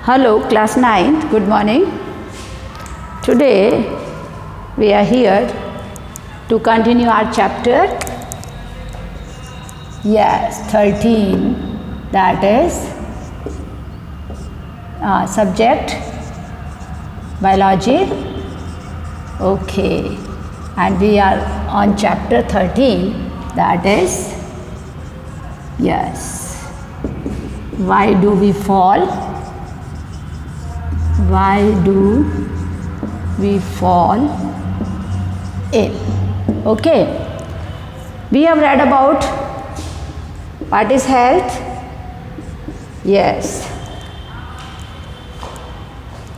Hello, class 9th, good morning. Today we are here to continue our chapter, yes, 13, that is subject biology. Okay, and we are on chapter 13, that is, yes, why do we fall? Why do we fall ill? Okay, we have read about what is health. Yes,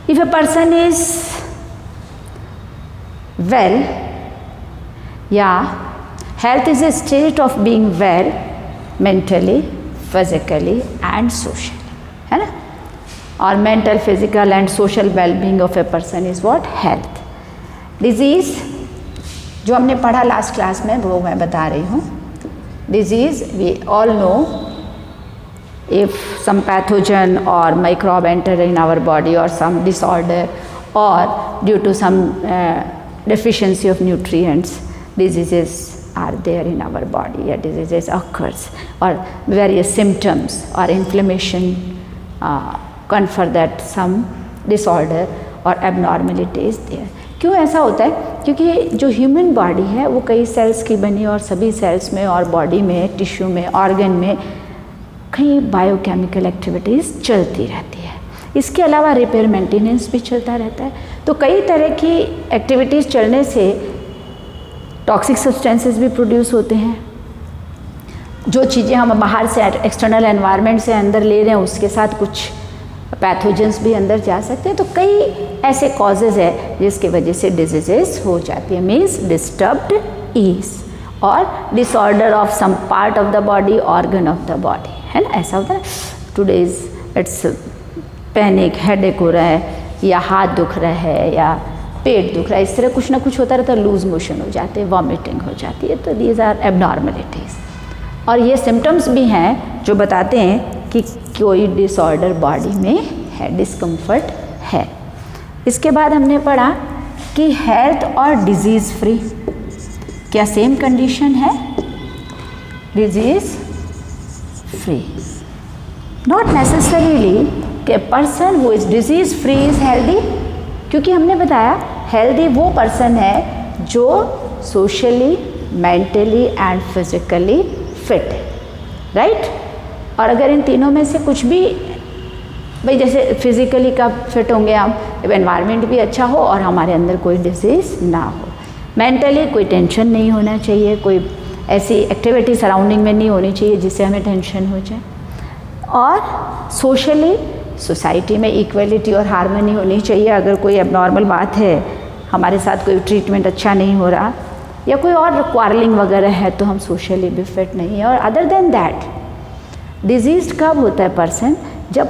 if a person is well, health is a state of being well mentally, physically and socially, है ना? और mental, physical and social wellbeing of a person is what? Health. Disease जो हमने पढ़ा last class में वो मैं बता रही हूँ. Disease we all know if some pathogen or microbe enter in our body or some disorder or due to some deficiency of nutrients, diseases are there in our body, or diseases occurs, or various symptoms or inflammation confer that some disorder or abnormality is there. क्यों ऐसा होता है? क्योंकि जो human body है वो कई sales की बनी और सभी सेल्स में और बॉडी में, टिश्यू में, ऑर्गन में कई बायोकेमिकल एक्टिविटीज़ चलती रहती है. इसके अलावा रिपेयर मेंटेनेंस भी चलता रहता है. तो कई तरह की एक्टिविटीज़ चलने से टॉक्सिक सब्सटेंसेस भी प्रोड्यूस होते हैं. जो चीज़ें हम बाहर से एक्सटर्नल एनवायरनमेंट से अंदर ले रहे हैं उसके साथ कुछ पैथोजेंस भी अंदर जा सकते हैं. तो कई ऐसे कॉजेज़ है जिसकी वजह से डिजीजेस हो जाती है. मीन्स डिस्टर्ब्ड ईज और disorder of some part of the body, organ of the body, है ना? ऐसा होता है. टुडेज इट्स पैनिक, हेडेक हो रहा है या हाथ दुख रहा है या पेट दुख रहा है, इस तरह कुछ ना कुछ होता रहता है. लूज मोशन हो जाते हैं, वॉमिटिंग हो जाती है. तो दीज आर एबनॉर्मलिटीज़. और ये सिम्टम्स भी हैं जो बताते हैं कि कोई डिसऑर्डर बॉडी में है, डिस्कम्फर्ट है. इसके बाद हमने पढ़ा कि हेल्थ और डिजीज़ फ्री क्या सेम कंडीशन है? डिजीज़ फ्री नॉट नेसेसरीली कि person who is disease free is healthy. क्योंकि हमने बताया हेल्दी वो पर्सन है जो socially, mentally and physically fit है, राइट? और अगर इन तीनों में से कुछ भी, भाई जैसे फिजिकली कब फिट होंगे हम? जब एनवायरनमेंट भी अच्छा हो और हमारे अंदर कोई डिजीज़ ना हो. मेंटली कोई टेंशन नहीं होना चाहिए, कोई ऐसी एक्टिविटी सराउंडिंग में नहीं होनी चाहिए जिससे हमें टेंशन हो जाए. और सोशली सोसाइटी में इक्वलिटी और हार्मनी होनी चाहिए. अगर कोई एबनॉर्मल बात है, हमारे साथ कोई ट्रीटमेंट अच्छा नहीं हो रहा या कोई और क्वारलिंग वगैरह है तो हम सोशली भी फिट नहीं है. और अदर देन दैट डिजीज कब होता है पर्सन? जब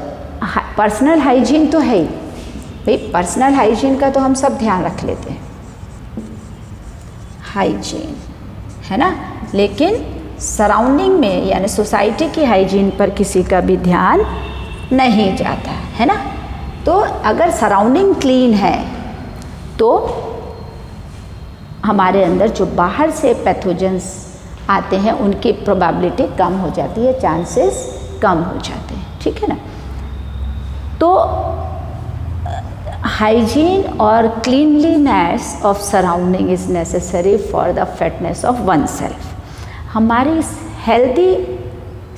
पर्सनल हाइजीन तो है ही, भाई पर्सनल हाइजीन का तो हम सब ध्यान रख लेते हैं, हाइजीन है ना, लेकिन सराउंडिंग में यानी सोसाइटी की हाइजीन पर किसी का भी ध्यान नहीं जाता है ना. तो अगर सराउंडिंग क्लीन है तो हमारे अंदर जो बाहर से पैथोजेंस आते हैं उनकी प्रोबेबिलिटी कम हो जाती है, चांसेस कम हो जाते हैं, ठीक है ना. तो हाइजीन और cleanliness of surrounding is necessary for the fitness of one self. हमारी हेल्दी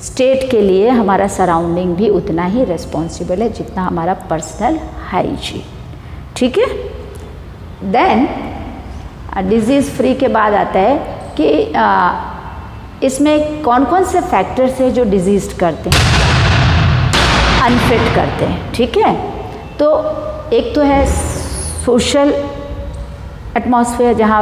स्टेट के लिए हमारा सराउंडिंग भी उतना ही रिस्पॉन्सिबल है जितना हमारा पर्सनल हाइजीन, ठीक है. देन डिजीज़ फ्री के बाद आता है कि इसमें कौन कौन से फैक्टर्स है जो डिजीज़ करते हैं, अनफिट करते हैं, ठीक है. तो एक तो है सोशल एटमॉस्फेयर, जहाँ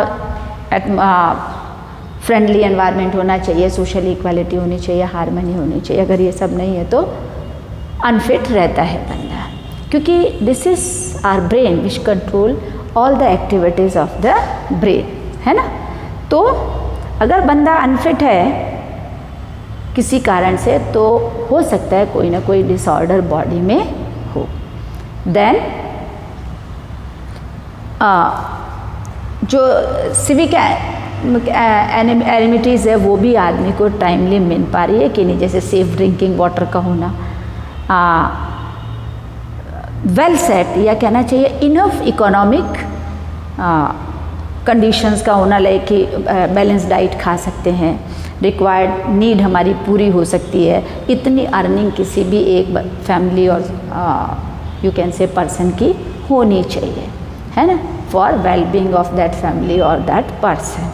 फ्रेंडली एनवायरनमेंट होना चाहिए, सोशल इक्वालिटी होनी चाहिए, हार्मनी होनी चाहिए. अगर ये सब नहीं है तो अनफिट रहता है बंदा. क्योंकि this is our brain which control all the activities of the brain, है ना. तो अगर बंदा अनफिट है किसी कारण से तो हो सकता है कोई ना कोई डिसऑर्डर बॉडी में हो. देन जो सिविक एनिमिटीज़ है वो भी आदमी को टाइमली मिल पा रही है कि नहीं, जैसे सेफ ड्रिंकिंग वाटर का होना, वेल सेट या कहना चाहिए इनफ इकोनॉमिक कंडीशंस का होना, लाइक कि बैलेंस डाइट खा सकते हैं, रिक्वायर्ड नीड हमारी पूरी हो सकती है, इतनी अर्निंग किसी भी एक फैमिली और यू कैन से पर्सन की होनी चाहिए, है ना, for well being of that family और दैट पर्सन।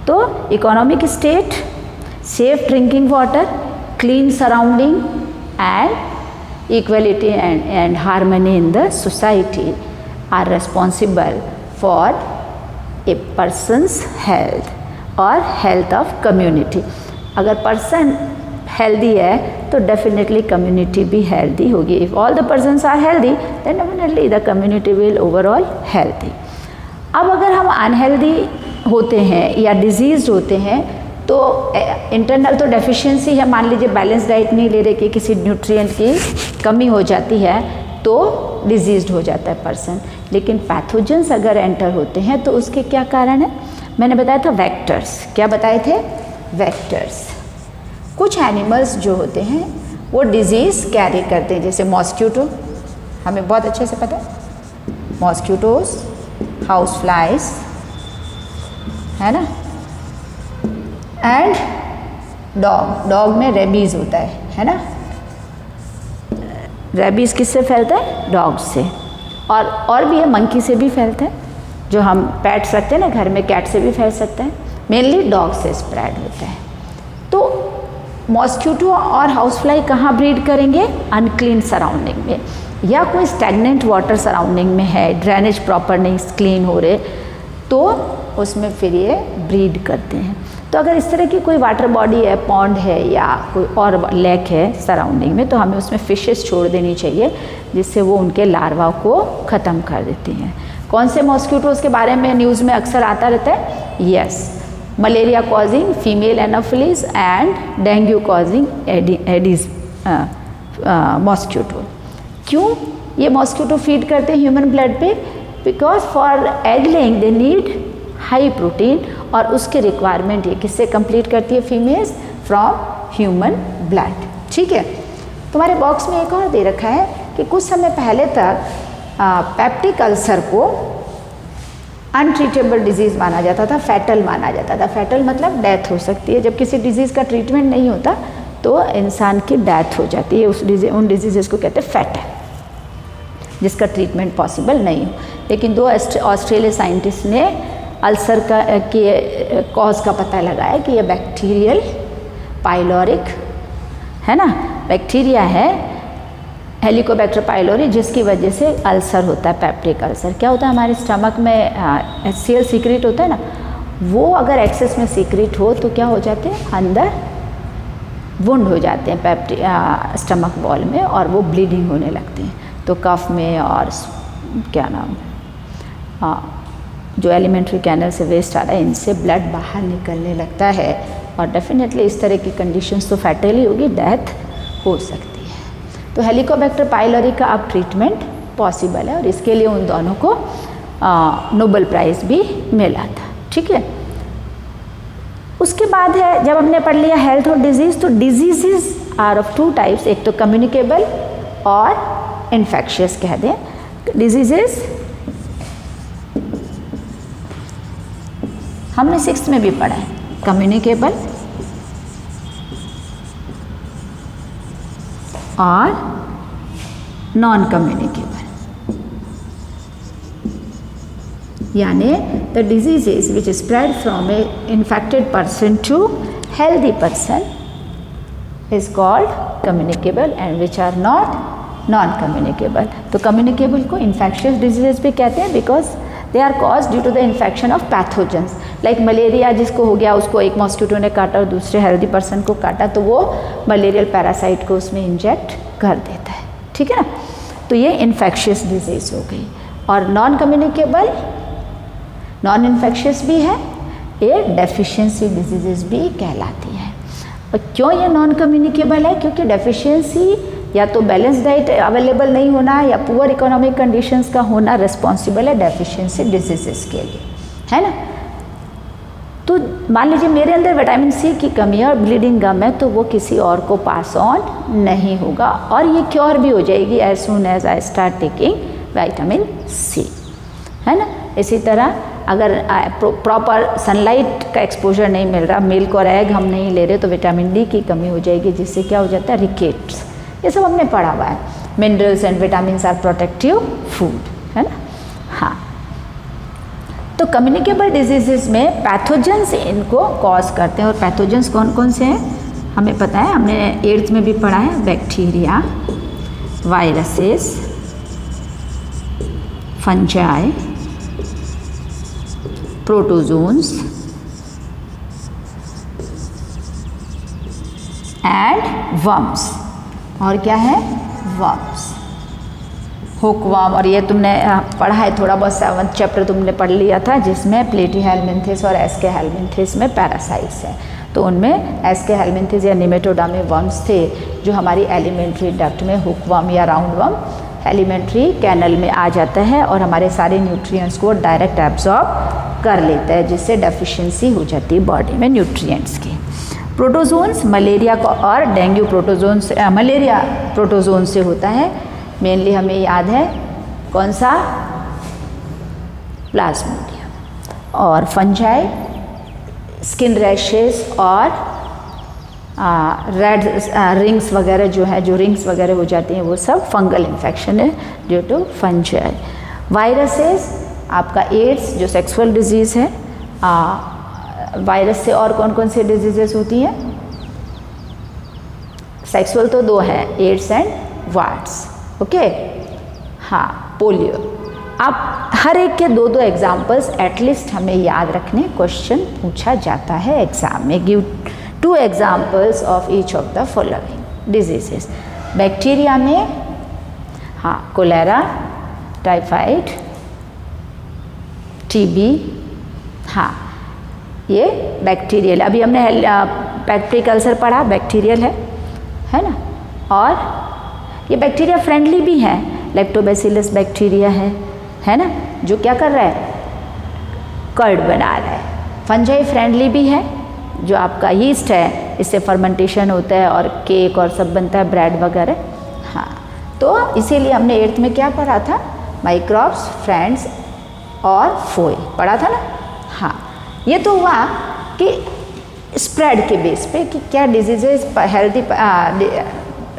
तो economic state, safe drinking water, clean surrounding and equality and harmony in the society are responsible for a person's health और health of community. अगर person healthy है तो definitely community भी healthy होगी। If all the persons are healthy then definitely the community will overall healthy. अब अगर हम unhealthy होते हैं या डिजीज होते हैं तो इंटरनल तो डेफिशिएंसी है, मान लीजिए बैलेंस डाइट नहीं ले रहे कि किसी न्यूट्रिएंट की कमी हो जाती है तो डिजीज्ड हो जाता है पर्सन। लेकिन पैथोजेंस अगर एंटर होते हैं तो उसके क्या कारण है, मैंने बताया था वेक्टर्स। क्या बताए थे? वेक्टर्स। कुछ एनिमल्स जो होते हैं वो डिजीज़ कैरी करते हैं, जैसे मॉस्क्यूटो, हमें बहुत अच्छे से पता है, मॉस्क्यूटोज, हाउस फ्लाइज, है ना, एंड डॉग। डॉग में रेबीज़ होता है ना, रेबीज़ किससे फैलता है? डॉग से। और भी है, मंकी से भी फैलता है, जो हम पेट्स रखते हैं ना घर में, कैट से भी फैल सकता है, मेनली डॉग से स्प्रेड होता है। तो मॉस्क्यूटो और हाउस फ्लाई कहाँ ब्रीड करेंगे? अनक्लीन सराउंडिंग में, या कोई स्टैगनेंट वाटर सराउंडिंग में है, ड्रेनेज प्रॉपर नहीं क्लीन हो रहे, तो उसमें फिर ये ब्रीड करते हैं। तो अगर इस तरह की कोई वाटर बॉडी है, पॉन्ड है या कोई और लेक है सराउंडिंग में, तो हमें उसमें फिशेस छोड़ देनी चाहिए जिससे वो उनके लार्वा को ख़त्म कर देती हैं। कौन से मॉस्क्यूटोज़ के बारे में न्यूज़ में अक्सर आता रहता है? Yes, malaria causing female anopheles and dengue causing aedes mosquito. क्यों ये मॉस्क्यूटो फीड करते हैं ह्यूमन ब्लड पे? Because for egg laying they need high protein, और उसके रिक्वायरमेंट ये किससे कंप्लीट करती है? Females from human blood. ठीक है, तुम्हारे बॉक्स में एक और दे रखा है कि कुछ समय पहले तक पेप्टिक अल्सर को अनट्रीटेबल डिजीज़ माना जाता था, फैटल माना जाता था। फैटल मतलब डेथ हो सकती है, जब किसी डिजीज़ का ट्रीटमेंट नहीं होता तो इंसान की डेथ हो जाती है। उन डिजीज़ को कहते हैं फैटल, जिसका ट्रीटमेंट पॉसिबल नहीं हो। लेकिन दो ऑस्ट्रेलिया साइंटिस्ट ने अल्सर के कॉज का पता लगाया कि ये बैक्टीरियल पाइलोरिक है ना, बैक्टीरिया है हेलिकोबैक्टर पाइलोरी, जिसकी वजह से अल्सर होता है, पेप्टिक अल्सर। क्या होता है, हमारे स्टमक में HCl सीक्रेट होता है ना, वो अगर एक्सेस में सीक्रेट हो तो क्या हो जाते हैं, अंदर वुंड हो जाते हैं स्टमक बॉल में, और वो ब्लीडिंग होने लगती हैं। तो कफ में और क्या नाम, जो एलिमेंट्री कैनल से वेस्ट आ रहा है, इनसे ब्लड बाहर निकलने लगता है, और डेफिनेटली इस तरह की कंडीशंस तो फैटली होगी, डेथ हो सकती है। तो हेलिकोबैक्टर पाइलोरी का अब ट्रीटमेंट पॉसिबल है, और इसके लिए उन दोनों को नोबेल प्राइज़ भी मिला था। ठीक है, उसके बाद है, जब हमने पढ़ लिया हेल्थ और डिजीज़, तो disease are of two types, एक तो कम्युनिकेबल और इन्फेक्शियस कह दें। डिजीज़ हमने 6th में भी पढ़ा है, कम्युनिकेबल और नॉन कम्युनिकेबल, यानी the diseases which spread from a infected person to healthy person is called communicable and which are not non communicable. तो कम्युनिकेबल को इन्फेक्शियस डिजीजेस भी कहते हैं, because they are cause due to the infection of pathogens. Like malaria जिसको हो गया, उसको एक मॉस्किटो ने काटा और दूसरे हेल्दी पर्सन को काटा, तो वो मलेरियल पैरासाइट को उसमें इंजेक्ट कर देता है। ठीक है ना, तो ये इन्फेक्शियस डिजीज़ हो गई। और नॉन कम्युनिकेबल, नॉन इन्फेक्शियस भी है, ये डेफिशिएंसी डिजीजेस भी कहलाती है। और क्यों ये नॉन कम्युनिकेबल है? क्योंकि डेफिशिएंसी या तो बैलेंस डाइट अवेलेबल नहीं होना या पुअर इकोनॉमिक कंडीशंस का होना रिस्पॉन्सिबल है डेफिशिएंसी डिजीजेस के लिए, है ना। तो मान लीजिए मेरे अंदर विटामिन सी की कमी है और ब्लीडिंग गम है, तो वो किसी और को पास ऑन नहीं होगा और ये क्योर भी हो जाएगी as soon as I start taking vitamin C, है ना। इसी तरह अगर प्रॉपर सनलाइट का एक्सपोजर नहीं मिल रहा, मिल्क और एग हम नहीं ले रहे, तो विटामिन डी की कमी हो जाएगी, जिससे क्या हो जाता है, रिकेट्स। ये सब हमने पढ़ा हुआ है। Minerals and vitamin are protective food, है ना। हाँ, तो कम्युनिकेबल डिजीजेस में पैथोजेंस इनको कॉज करते हैं, और पैथोजेंस कौन कौन से हैं हमें पता है, हमने 8th में भी पढ़ा है। Bacteria, viruses, fungi, protozoans and worms. और क्या है, वर्म्स, हुकवर्म। और ये तुमने पढ़ा है थोड़ा बहुत, 7th चैप्टर तुमने पढ़ लिया था, जिसमें प्लेटीहेल्मिन्थेस और एस्केहेल्मिन्थेस में पैरासाइट्स हैं। तो उनमें एस्केहेल्मिन्थेस या निमेटोडामी वर्म्स थे, जो हमारी एलिमेंट्री डक्ट में, हुकवर्म या राउंडवर्म एलिमेंट्री कैनल में आ जाता है और हमारे सारे न्यूट्रिएंट्स को डायरेक्ट एब्जॉर्ब कर लेता है, जिससे डेफिशिएंसी हो जाती है बॉडी में न्यूट्रिएंट्स की। प्रोटोजोन्स मलेरिया को और डेंगू प्रोटोजोन से, मलेरिया प्रोटोजोन से होता है मेनली, हमें याद है कौन सा, प्लाज्मोडियम। और फंजाई स्किन रैशेस और रेड रिंग्स वगैरह जो है, जो रिंग्स वगैरह हो जाती हैं, वो सब फंगल इन्फेक्शन है ड्यू टू फंजाई। वायरसेस आपका एड्स जो सेक्सुअल डिजीज़ है, वायरस से और कौन कौन सी डिजीजेस होती हैं, सेक्सुअल तो 2 है, एड्स एंड वार्ड्स, ओके। हाँ, पोलियो। आप हर एक के 2-2 एग्जाम्पल्स एटलीस्ट हमें याद रखने, क्वेश्चन पूछा जाता है एग्जाम में। Give 2 examples of each of the following diseases. Bacteria में हाँ, कोलेरा, टाइफाइड, टीबी, हाँ ये बैक्टीरियल। अभी हमने पेप्टिक अल्सर पढ़ा, बैक्टीरियल है ना। और ये बैक्टीरिया फ्रेंडली भी है, लैक्टोबैसिलस बैक्टीरिया है ना, जो क्या कर रहा है, कर्ड बना रहा है। फंजाई फ्रेंडली भी है, जो आपका यीस्ट है, इससे फर्मेंटेशन होता है और केक और सब बनता है, ब्रेड वगैरह। हाँ, तो इसीलिए हमने 8th में क्या पढ़ा था, माइक्रोब्स, फ्रेंड्स और फोई पढ़ा था ना। हाँ, ये तो हुआ कि स्प्रेड के बेस पे कि क्या डिजीजेज हेल्दी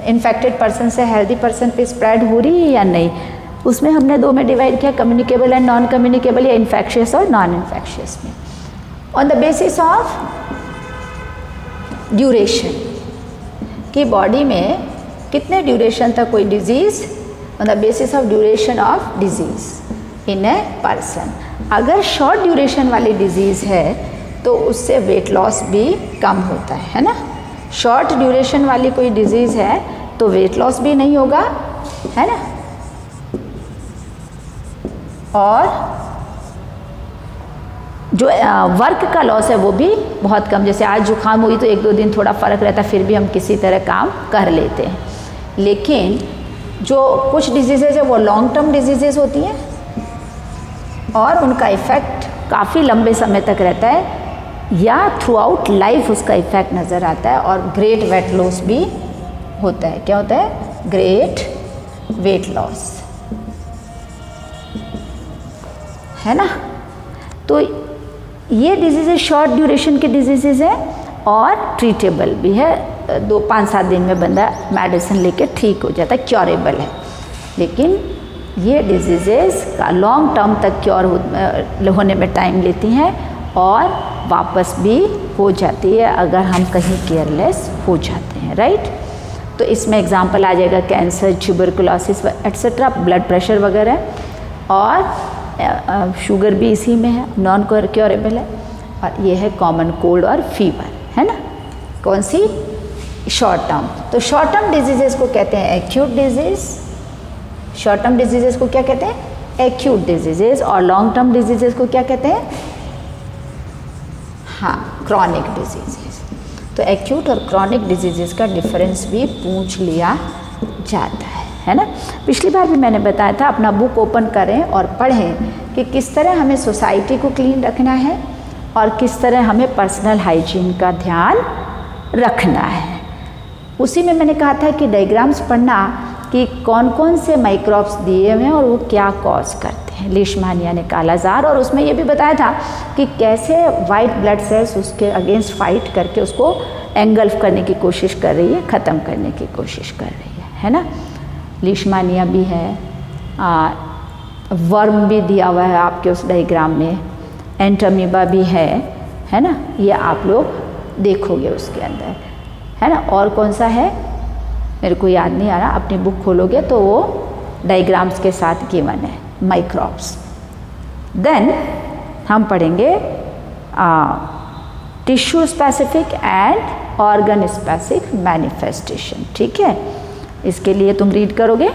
इन्फेक्टेड पर्सन से हेल्दी पर्सन पे स्प्रेड हो रही है या नहीं। उसमें हमने 2 में डिवाइड किया, कम्युनिकेबल एंड नॉन कम्युनिकेबल, या इन्फेक्शियस और नॉन इन्फेक्शियस में, on the basis of duration कि बॉडी में कितने ड्यूरेशन तक कोई disease, on the basis of duration of disease in a person. अगर शॉर्ट ड्यूरेशन वाली डिजीज़ है तो उससे वेट लॉस भी कम होता है ना। शॉर्ट ड्यूरेशन वाली कोई डिजीज़ है तो वेट लॉस भी नहीं होगा, है ना। और जो वर्क का लॉस है वो भी बहुत कम, जैसे आज जुकाम हुई तो 1-2 दिन थोड़ा फ़र्क रहता है, फिर भी हम किसी तरह काम कर लेते हैं। लेकिन जो कुछ डिजीज़ेज है वो लॉन्ग टर्म डिजीज़ेज होती हैं और उनका इफ़ेक्ट काफ़ी लंबे समय तक रहता है, या थ्रू आउट लाइफ उसका इफ़ेक्ट नज़र आता है। और ग्रेट वेट लॉस भी होता है। क्या होता है, ग्रेट वेट लॉस, है ना। तो ये डिजीज़ेज शॉर्ट ड्यूरेशन के डिजीज़ेज है और ट्रीटेबल भी है, 2-5-7 दिन में बंदा मेडिसिन लेके ठीक हो जाता है, क्योरेबल है। लेकिन ये डिजीज़ेज का लॉन्ग टर्म तक क्योर होने में टाइम लेती हैं और वापस भी हो जाती है अगर हम कहीं केयरलेस हो जाते हैं, राइट। तो इसमें एग्जांपल आ जाएगा cancer, tuberculosis etcetera, blood pressure वगैरह, और शुगर भी इसी में है, नॉन क्योरेबल है। और ये है कॉमन कोल्ड और फीवर, है ना। कौन सी, शॉर्ट टर्म। तो शॉर्ट टर्म डिजीजेस को कहते हैं acute disease, short term diseases को क्या कहते हैं, एक्यूट डिजीजेस। और लॉन्ग टर्म डिजीजेस को क्या कहते हैं, हाँ, क्रॉनिक डिजीजेस। तो एक्यूट और क्रॉनिक डिजीजेस का डिफरेंस भी पूछ लिया जाता है ना। पिछली बार भी मैंने बताया था, अपना बुक ओपन करें और पढ़ें कि किस तरह हमें सोसाइटी को क्लीन रखना है और किस तरह हमें पर्सनल हाइजीन का ध्यान रखना है। उसी में मैंने कहा था कि डायग्राम्स पढ़ना कि कौन कौन से माइक्रोब्स दिए हुए हैं और वो क्या कॉज करते हैं, लीशमानिया ने कालाजार, और उसमें ये भी बताया था कि कैसे वाइट ब्लड सेल्स उसके अगेंस्ट फाइट करके उसको एंगल्फ करने की कोशिश कर रही है, ख़त्म करने की कोशिश कर रही है ना। लीशमानिया भी है, वर्म भी दिया हुआ है आपके उस डायग्राम में, एंटमीबा भी है ना, ये आप लोग देखोगे उसके अंदर, है ना। और कौन सा है मेरे को याद नहीं आ रहा, अपनी बुक खोलोगे तो वो डायग्राम्स के साथ गिवन है, माइक्रोब्स। देन हम पढ़ेंगे tissue specific and organ specific manifestation, ठीक है। इसके लिए तुम रीड करोगे।